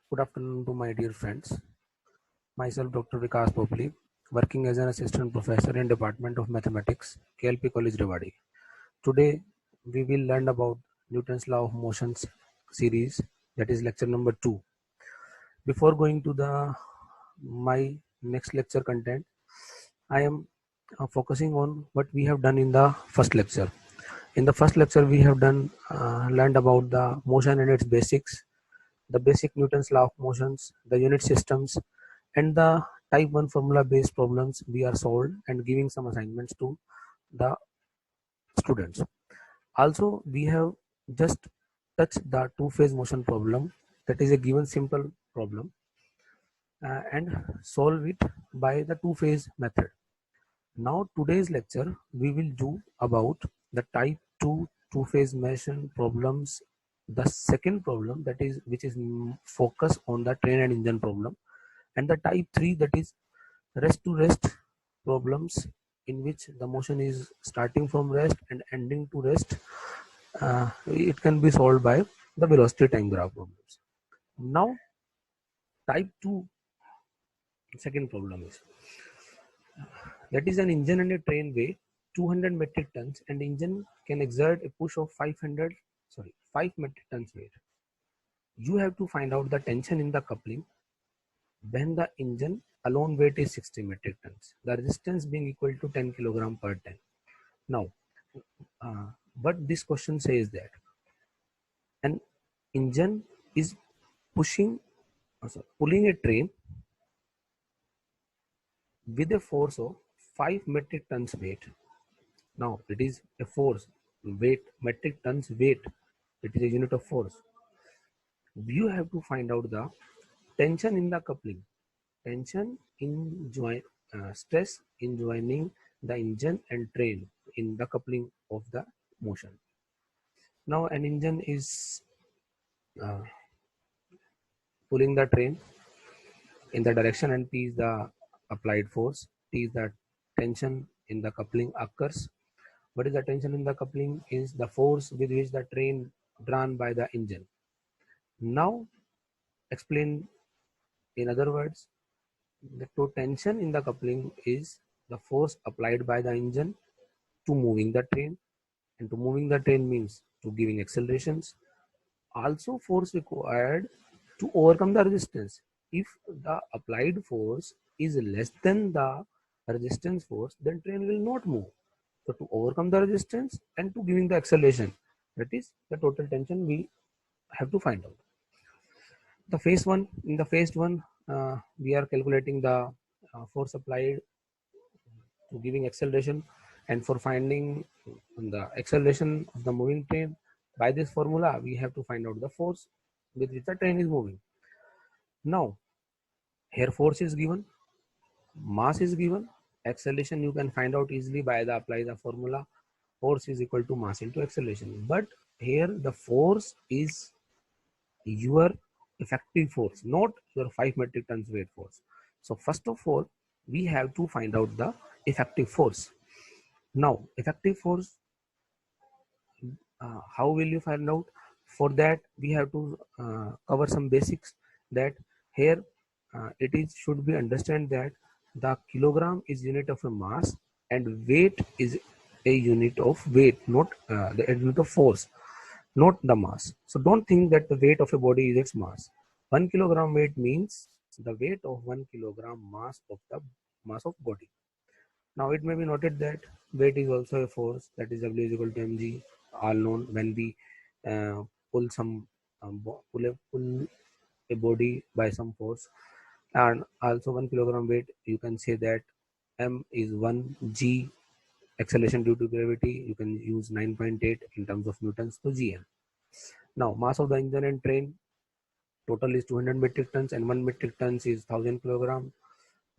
Good afternoon to my dear friends. Myself Dr. Vikas Popli, working as an assistant professor in Department of Mathematics, KLP College Rewari. Today we will learn about Newton's Law of Motions series, that is lecture number 2. Before going to the my next lecture content, I am focusing on what we have done in the first lecture. In the first lecture we have learned about the motion and its basics, the basic Newton's law of motions, the unit systems, and the type 1 formula based problems we are solved and giving some assignments to the students. Also, we have just touched the two-phase motion problem, that is a given simple problem, and solve it by the two-phase method. Now today's lecture we will do about the type 2 two-phase motion problems, the second problem, that is which is focus on the train and engine problem, and the type 3, that is rest to rest problems, in which the motion is starting from rest and ending to rest. It can be solved by the velocity time graph problems. Now type 2 second problem is, that is an engine and a train weigh 200 metric tons and engine can exert a push of 5 metric tons weight. You have to find out the tension in the coupling when the engine alone weight is 60 metric tons, the resistance being equal to 10 kilogram per ton. Now, what this question says that an engine is pulling a train with a force of 5 metric tons weight. Now it is a force, weight, metric tons weight, it is a unit of force. You have to find out the tension in the coupling, tension in stress in joining the engine and train in the coupling of the motion. Now an engine is uh, pulling the train in the direction, and P is the applied force, T is the tension in the coupling occurs. What is the tension in the coupling? Is the force with which the train drawn by the engine. Now explain in other words, the tension in the coupling is the force applied by the engine to moving the train, and to moving the train means to giving accelerations. Also force required to overcome the resistance. If the applied force is less than the resistance force, then train will not move. So to overcome the resistance and to giving the acceleration, that is the total tension we have to find out. The phase one, in the phase one, we are calculating the force applied to giving acceleration, and for finding the acceleration of the moving train, by this formula we have to find out the force with which the train is moving. Now here force is given, mass is given, acceleration you can find out easily by the apply the formula, force is equal to mass into acceleration. But here the force is your effective force, not your 5 metric tons weight force. So first of all we have to find out the effective force. Now effective force, how will you find out? For that we have to cover some basics, that here it is should be understand that the kilogram is unit of a mass and weight is a unit of weight, not the unit of force, not the mass. So don't think that the weight of a body is its mass. 1 kilogram weight means the weight of 1 kilogram mass of the mass of body. Now it may be noted that weight is also a force, that is W is equal to mg, all known when we uh, pull some pull a body by some force. And also 1 kilogram weight, you can say that m is 1 g, acceleration due to gravity you can use 9.8 in terms of newtons to gm. Now mass of the engine and train total is 200 metric tons and 1 metric tons is 1000 kilogram.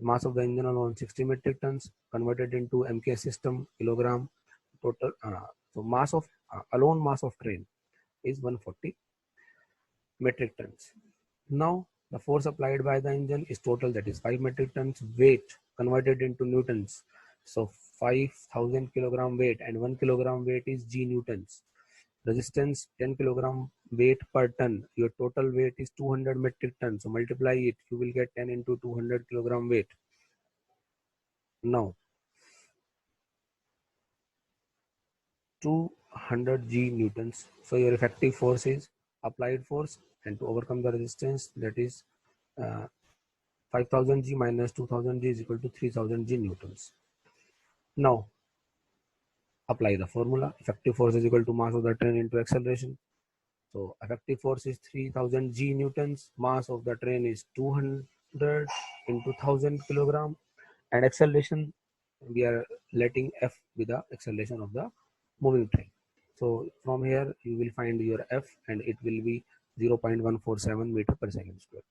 Mass of the engine alone 60 metric tons, converted into MK system kilogram total. So mass of alone mass of train is 140 metric tons. Now the force applied by the engine is total, that is 5 metric tons, weight converted into newtons. So 5000 kilogram weight and 1 kilogram weight is g newtons. resistance 10 kilogram weight per ton, your total weight is 200 metric tons, so multiply it, you will get 10 into 200 kilogram weight. Now 200 g newtons, so your effective force is applied force, and to overcome the resistance, that is 5000 g minus 2000 g is equal to 3000 g newtons. Now apply the formula. Effective force is equal to mass of the train into acceleration. So effective force is 3000 g newtons, mass of the train is 200 into 1000 kilogram, and acceleration, we are letting f with the acceleration of the moving train. So from here you will find your f, and it will be 0.147 meter per second square.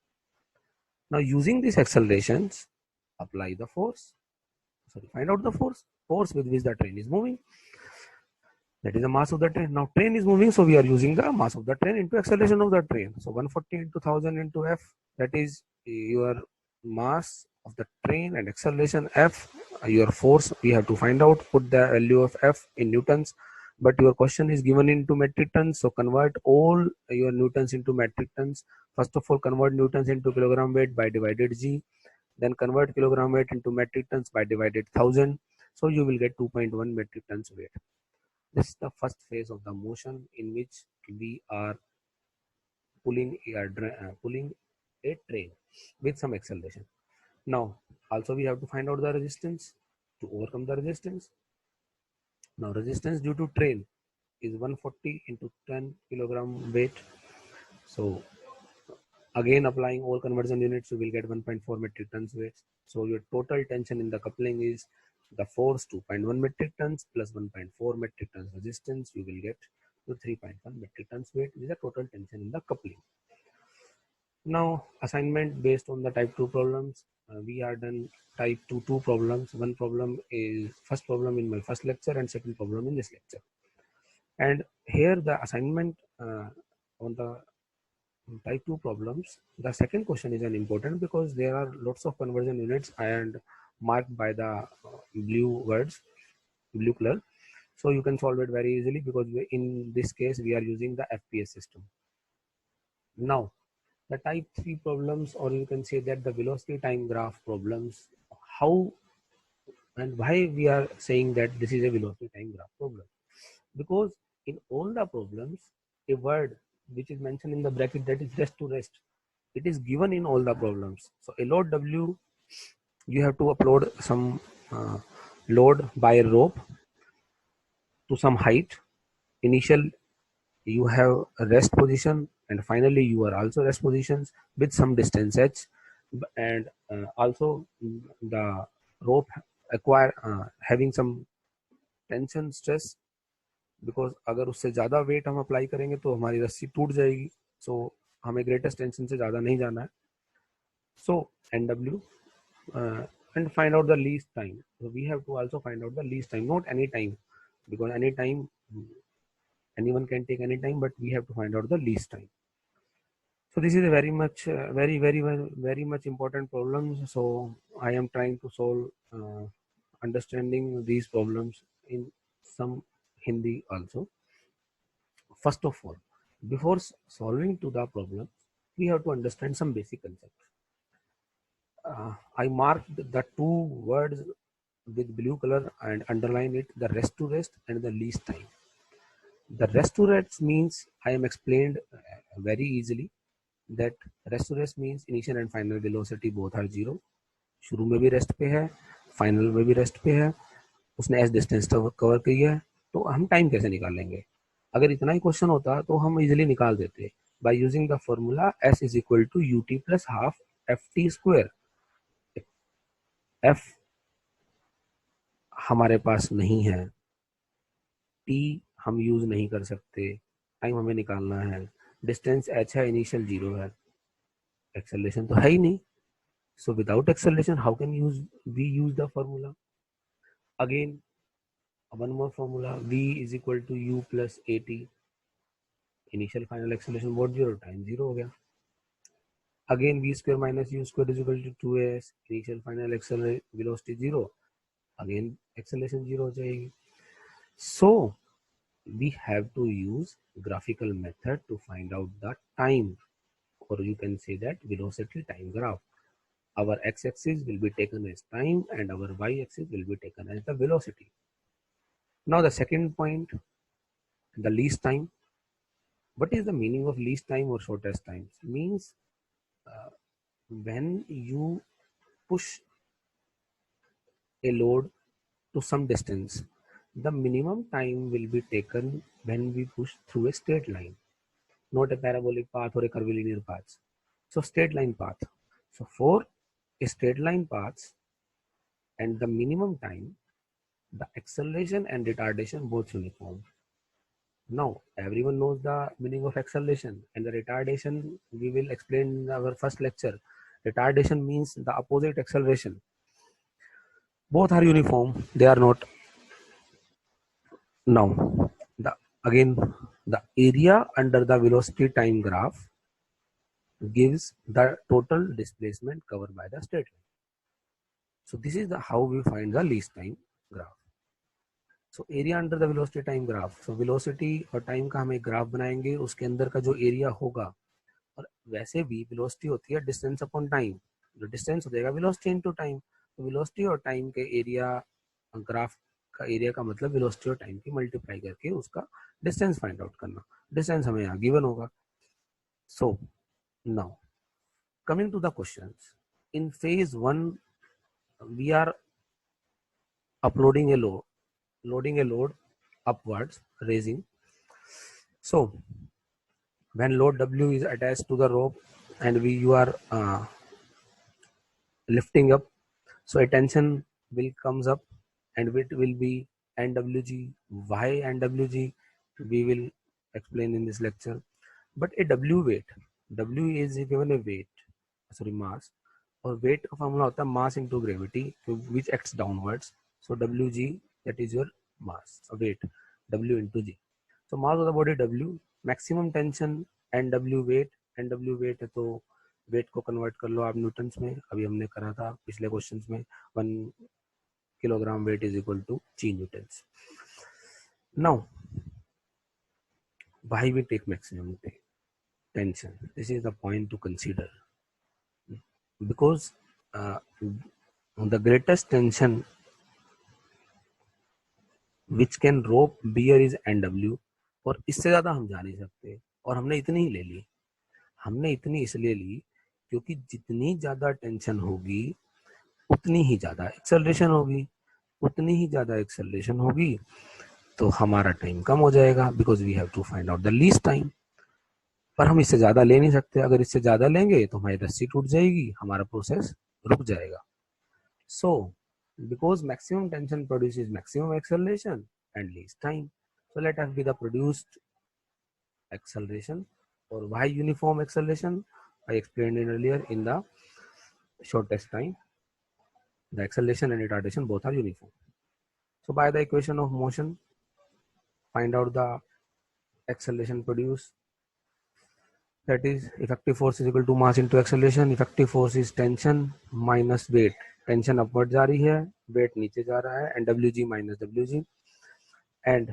Now using these accelerations, apply the force. Sorry, find out the force with which the train is moving. That is the mass of the train. Now train is moving, so we are using the mass of the train into acceleration of the train. So 140 into 1000 into f, that is your mass of the train, and acceleration f, your force we have to find out. Put the value of f in newtons, but your question is given into metric tons, so convert all your newtons into metric tons. First of all, convert newtons into kilogram weight by divided g, then convert kilogram weight into metric tons by divided 1000, so you will get 2.1 metric tons weight. This is the first phase of the motion in which we are pulling a train with some acceleration. Now also we have to find out the resistance to overcome the resistance. Now resistance due to train is 140 into 10 kilogram weight. So again applying all conversion units, you will get 1.4 metric tons weight. So your total tension in the coupling is the force 2.1 metric tons plus 1.4 metric tons resistance, you will get to 3.1 metric tons weight. This is the total tension in the coupling. Now assignment based on the type 2 problems. We are done type 2 problems. One problem is first problem in my first lecture, and second problem in this lecture. And here the assignment on the type 2 problems, the second question is an important, because there are lots of conversion units and marked by the blue words, blue color. So you can solve it very easily, because in this case we are using the FPS system. Now the type 3 problems, or you can say that the velocity time graph problems, how and why we are saying that this is a velocity time graph problem, because in all the problems a word which is mentioned in the bracket, that is rest to rest, it is given in all the problems. So a load W, you have to upload some load by a rope to some height. Initial you have a rest position, and finally you are also rest positions with some distance h, and also the rope acquire having some tension stress, because अगर उससे ज़्यादा wait हम apply करेंगे तो हमारी रस्सी टूट जाएगी. सो हमें ग्रेटेस्ट टेंशन से ज़्यादा नहीं जाना है. सो NW and find out the least time. So we have to also find out the least time, not any time, because any time anyone can take any time, but we have to find out the least time. So this is a very much very much important problem. So I am trying to solve understanding these problems in some Hindi also. First of all, before solving to the problem, we have to understand some basic concepts. I marked the two words with blue color and underline it, the rest to rest and the least time. The rest to rest means I am explained very easily, that rest to rest means initial and final velocity both are zero. शुरू में भी rest पे है, final में भी rest पे है, उसने एस डिस्टेंस कवर की है, तो हम टाइम कैसे निकाल लेंगे? अगर इतना ही क्वेश्चन होता तो हम इजीली निकाल देते by using the formula s is equal to u t plus half f t square. F हमारे पास नहीं है, टी हम यूज नहीं कर सकते, टाइम हमें निकालना है, डिस्टेंस एच है, इनिशियल जीरो है, एक्सेलरेशन तो है ही नहीं. So without acceleration, how can we use the formula? Again, one more formula, v is equal to u plus at. Initial final acceleration what zero, time zero हो गया. Again v square minus u square is equal to 2as. Initial final acceleration velocity zero. Again acceleration zero हो जाएगी. So we have to use graphical method to find out the time, or you can say that velocity time graph. Our x-axis will be taken as time and our y-axis will be taken as the velocity. Now the second point, the least time. What is the meaning of least time or shortest time? Means when you push a load to some distance, the minimum time will be taken when we push through a straight line, not a parabolic path or a curvilinear path. So straight line path. So for a straight line path and the minimum time, the acceleration and retardation both uniform. Now everyone knows the meaning of acceleration, and the retardation we will explain in our first lecture. Retardation means the opposite acceleration. Both are uniform, they are not. Now the again the area under the velocity time graph gives the total displacement covered by the straight line. So this is the how we find the least time graph. So area under the velocity time graph. So velocity और time का हम एक graph बनाएंगे, उसके अंदर का जो area होगा, और वैसे भी वेलोसिटी होती है डिस्टेंस अपॉन टाइम, जो डिस्टेंस हो जाएगा वेलोसिटी इनटू टाइम. तो वेलोसिटी और टाइम के एरिया, ग्राफ का एरिया का मतलब वेलोसिटी और टाइम की मल्टीप्लाई करके उसका डिस्टेंस फाइंड आउट करना. डिस्टेंस हमें यहाँ गिवन होगा. So now coming to the questions. In phase 1 we are uploading a load, loading a load upwards, raising. So when load W is attached to the rope and you are lifting up, so a tension will comes up and it will be NWG. Why NWG we will explain in this lecture. But a W weight, W is given a weight, sorry mass, और weight का formula होता है mass into gravity which acts downwards. So W G that is your mass, weight W into G. So mass of the body W, maximum tension N W weight. N W weight है तो wait को convert कर लो आप Newton's में, अभी हमने करा था पिछले क्वेश्चंस में. 1 kilogram weight is equal to g newtons. Now why we take maximum tension? This is the point to consider, because the greatest tension which can rope bear is NW, और इससे ज़्यादा हम जा नहीं सकते, और हमने इतनी ही ले ली. हमने इतनी इसलिए ली क्योंकि जितनी ज़्यादा टेंशन होगी उतनी ही ज़्यादा एक्सेलरेशन होगी, उतनी ही ज़्यादा एक्सेलरेशन होगी तो हमारा टाइम कम हो जाएगा, because we have to find out the least time. पर हम इससे ज़्यादा ले नहीं सकते. अगर इससे ज़्यादा लेंगे तो हमारी रस्सी टूट जाएगी, हमारा प्रोसेस रुक जाएगा. So because maximum tension produces maximum acceleration and least time, so let us be the produced acceleration. Or why uniform acceleration? I explained it earlier. In the shortest time, the acceleration and retardation both are uniform. So by the equation of motion, find out the acceleration produced. That is effective force is equal to mass into acceleration. Effective force is tension minus weight. Tension upward जा रही है, wait नीचे जा रहा है, and W G minus W G. And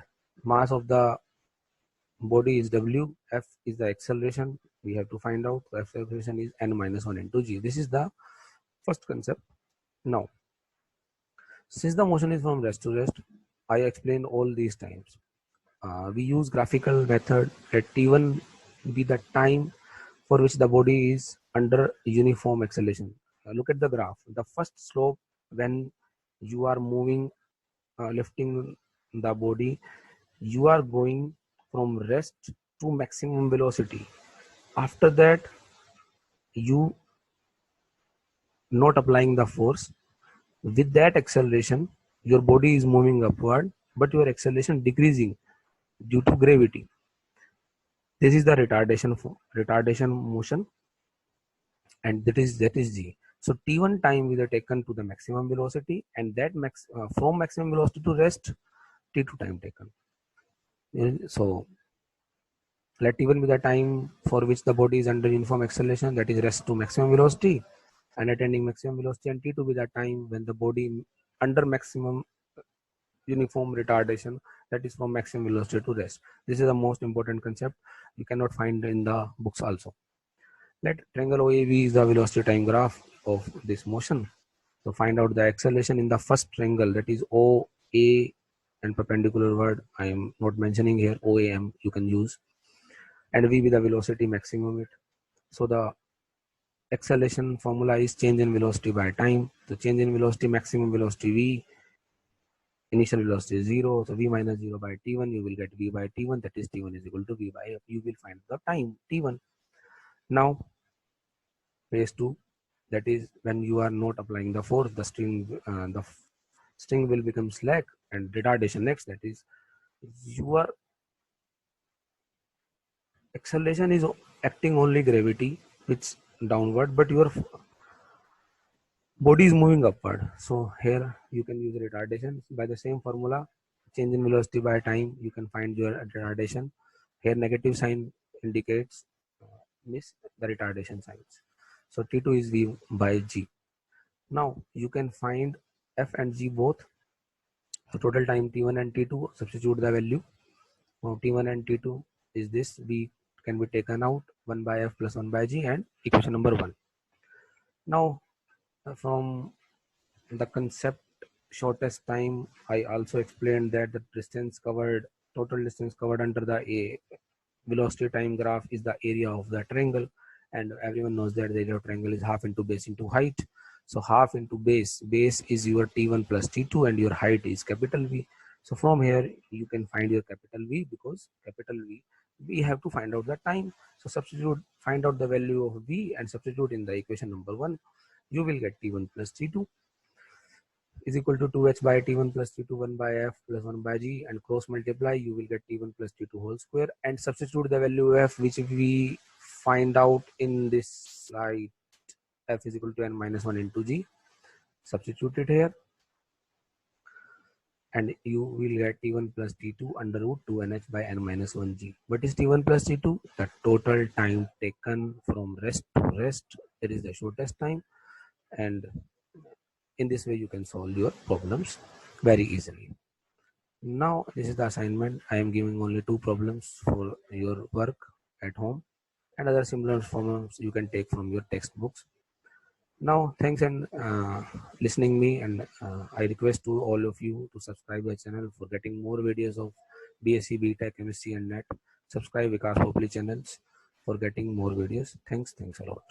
mass of the body is W, F is the acceleration we have to find out. The acceleration is n minus 1 into g. This is the first concept. Now since the motion is from rest to rest, I explained all these times. We use graphical method. Let T1 be the time for which the body is under uniform acceleration. Look at the graph. The first slope when you are moving, lifting the body, you are going from rest to maximum velocity. After that, you not applying the force. With that acceleration, your body is moving upward, but your acceleration decreasing due to gravity. This is the retardation motion, and that is g. So t1 time we are taken to the maximum velocity, and that from maximum velocity to rest, t2 time taken. So let t1 be the time for which the body is under uniform acceleration, that is rest to maximum velocity, and attaining maximum velocity, and t2 be the time when the body under maximum uniform retardation, that is from maximum velocity to rest. This is the most important concept you cannot find in the books also. Let triangle OAV is the velocity time graph of this motion. So find out the acceleration in the first triangle, that is OA and perpendicular word I am not mentioning here, OAM you can use, and V with the velocity maximum it. So the acceleration formula is change in velocity by time. So change in velocity, maximum velocity V, initial velocity is 0. So V minus 0 by T1, you will get V by T1, that is T1 is equal to V by F. You will find the time T1. Now phase 2, that is when you are not applying the force, the string will become slack, and retardation next, that is your acceleration is acting only gravity, which downward, but your body is moving upward. So here you can use retardation by the same formula, change in velocity by time, you can find your retardation. Here negative sign indicates miss the retardation signs. So T2 is V by G. Now you can find F and G both. So total time T1 and T2, substitute the value. Now T1 and T2 is this, V can be taken out, 1 by F plus 1 by G, and equation number 1. Now from the concept shortest time, I also explained that the distance covered, total distance covered under the A velocity time graph is the area of the triangle, and everyone knows that the area of triangle is half into base into height. So half into base is your T1 plus T2, and your height is capital V. So from here you can find your capital V, because capital V, we have to find out the time. So substitute, find out the value of V and substitute in the equation number 1. You will get T1 plus T2 is equal to 2h by T1 plus T2 1 by F plus 1 by G, and cross multiply, you will get T1 plus T2 whole square, and substitute the value of F, which we find out in this slide. F is equal to n minus 1 into G. Substitute it here, and you will get T1 plus T2 under root 2nh by n minus 1 G. What is T1 plus T2? The total time taken from rest to rest. It is the shortest time, and in this way you can solve your problems very easily. Now this is the assignment. I am giving only 2 problems for your work at home, and other similar problems you can take from your textbooks. Now thanks and listening me, and I request to all of you to subscribe my channel for getting more videos of BSc, BTech, Chemistry and NET. Subscribe Vikas Popli channels for getting more videos. Thanks a lot.